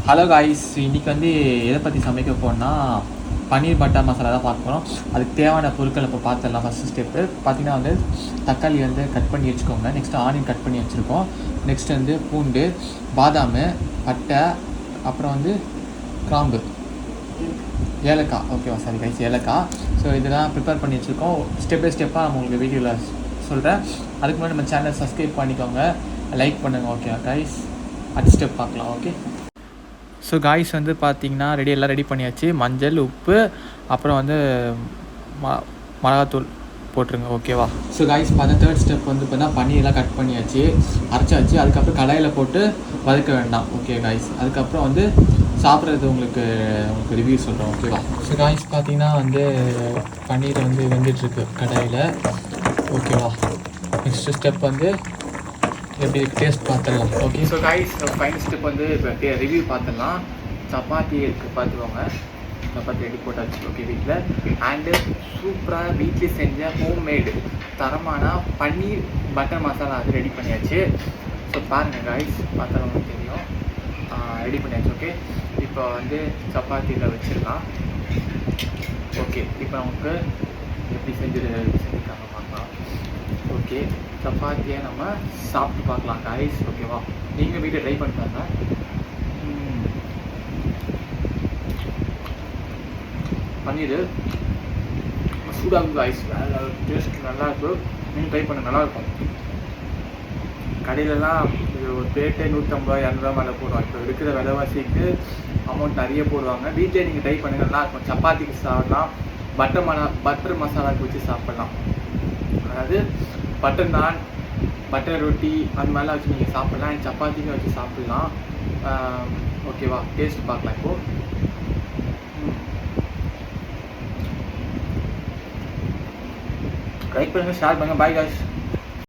Hello guys, இன்றைக்கி வந்து எதை பற்றி சமைக்க போகிறோன்னா பன்னீர் பட்டர் மசாலா தான் பார்க்க போகிறோம். அதுக்கு தேவையான பொருட்கள் இப்போ பார்த்துடலாம். ஃபஸ்ட்டு ஸ்டெப்பு பார்த்திங்கன்னா வந்து தக்காளி வந்து கட் பண்ணி வச்சுக்கோங்க. நெக்ஸ்ட்டு ஆனியன் கட் பண்ணி வச்சுருக்கோம். நெக்ஸ்ட்டு வந்து பூண்டு, பாதாம், பட்டை, அப்புறம் வந்து கிராம்பு, ஏலக்காய். ஓகேவா, சாரி கைஸ், ஏலக்காய். ஸோ இதெல்லாம் ப்ரிப்பேர் பண்ணி வச்சுருக்கோம். ஸ்டெப் பை ஸ்டெப்பாக நம்ம உங்களுக்கு வீடியோவில் சொல்கிறேன். அதுக்கு முன்னாடி நம்ம சேனலை சப்ஸ்கிரைப் பண்ணிக்கோங்க, லைக் பண்ணுங்கள். ஓகே கைஸ், அடுத்த ஸ்டெப் பார்க்கலாம். ஓகே, ஸோ காய்ஸ் வந்து பார்த்திங்கன்னா எல்லாம் ரெடி பண்ணியாச்சு. மஞ்சள், உப்பு, அப்புறம் வந்து மிளகாத்தூள் போட்டுருங்க. ஓகேவா. ஸோ காய்ஸ் பார்த்தா தேர்ட் ஸ்டெப் வந்து பார்த்தா பன்னீர்லாம் கட் பண்ணியாச்சு, அரைச்சாச்சு. அதுக்கப்புறம் கடாயில் போட்டு வதக்க வேண்டாம். ஓகே காய்ஸ், அதுக்கப்புறம் வந்து சாப்பிட்றது உங்களுக்கு ரிவ்யூ சொல்கிறோம். ஓகேவா. ஸோ காய்ஸ் பார்த்திங்கன்னா வந்து பன்னீர் வந்து வெந்துட்டுருக்கு கடாயில். ஓகேவா. நெக்ஸ்ட்டு ஸ்டெப் வந்து எப்படி டேஸ்ட் பார்த்துடலாம். Okay, so guys final step வந்து இப்போ ரிவ்யூ பார்த்துடலாம். சப்பாத்தி இருக்குது, பார்த்துக்கோங்க. சப்பாத்தி ரெடி போட்டாச்சு. ஓகே, வீட்டில் அண்டு சூப்பராக வீட்டிலே செஞ்ச ஹோம்மேடு தரமான பன்னீர் பட்டர் மசாலா அது ரெடி பண்ணியாச்சு. ஸோ பாருங்கள் காய்ஸ், பார்த்தா உங்களுக்கு தெரியும், ரெடி பண்ணியாச்சு. ஓகே, இப்போ வந்து சப்பாத்தியில் வச்சிடலாம். ஓகே, இப்போ நமக்கு எப்படி செஞ்சுருக்காங்க பார்க்கலாம். ஓகே, சப்பாத்தியை நம்ம சாப்பிட்டு பார்க்கலாம் காய்ஸ். ஓகேவா, நீங்கள் வீட்டில் ட்ரை பண்ணிட்டாங்க. பன்னீர் சூடாகும் காய்ஸ், டேஸ்ட் நல்லாயிருக்கும். நீங்கள் ட்ரை பண்ண நல்லாயிருக்கும். கடையிலலாம் இது ஒரு பிளேட்டே 150 200 மேலே போடுவாங்க. இப்போ இருக்கிற விலைவாசிக்கு அமௌண்ட் நிறைய போடுவாங்க. வீட்டிலே நீங்கள் ட்ரை பண்ணுங்கள், நல்லாயிருக்கும். சப்பாத்திக்கு சாப்பிட்லாம், பட்டர் மசாலாவுக்கு வச்சு சாப்பிட்லாம். அதாவது பட்டர் நான், பட்டர் ரொட்டி அந்த மாதிரிலாம் வச்சு நீங்கள் சாப்பிட்லாம். சப்பாத்திக்கும் வச்சு சாப்பிட்லாம். ஓகேவா, டேஸ்ட் பார்க்கலாம். இப்போது லைக் பண்ணுங்கள், ஷேர் பண்ணுங்கள். Bye guys.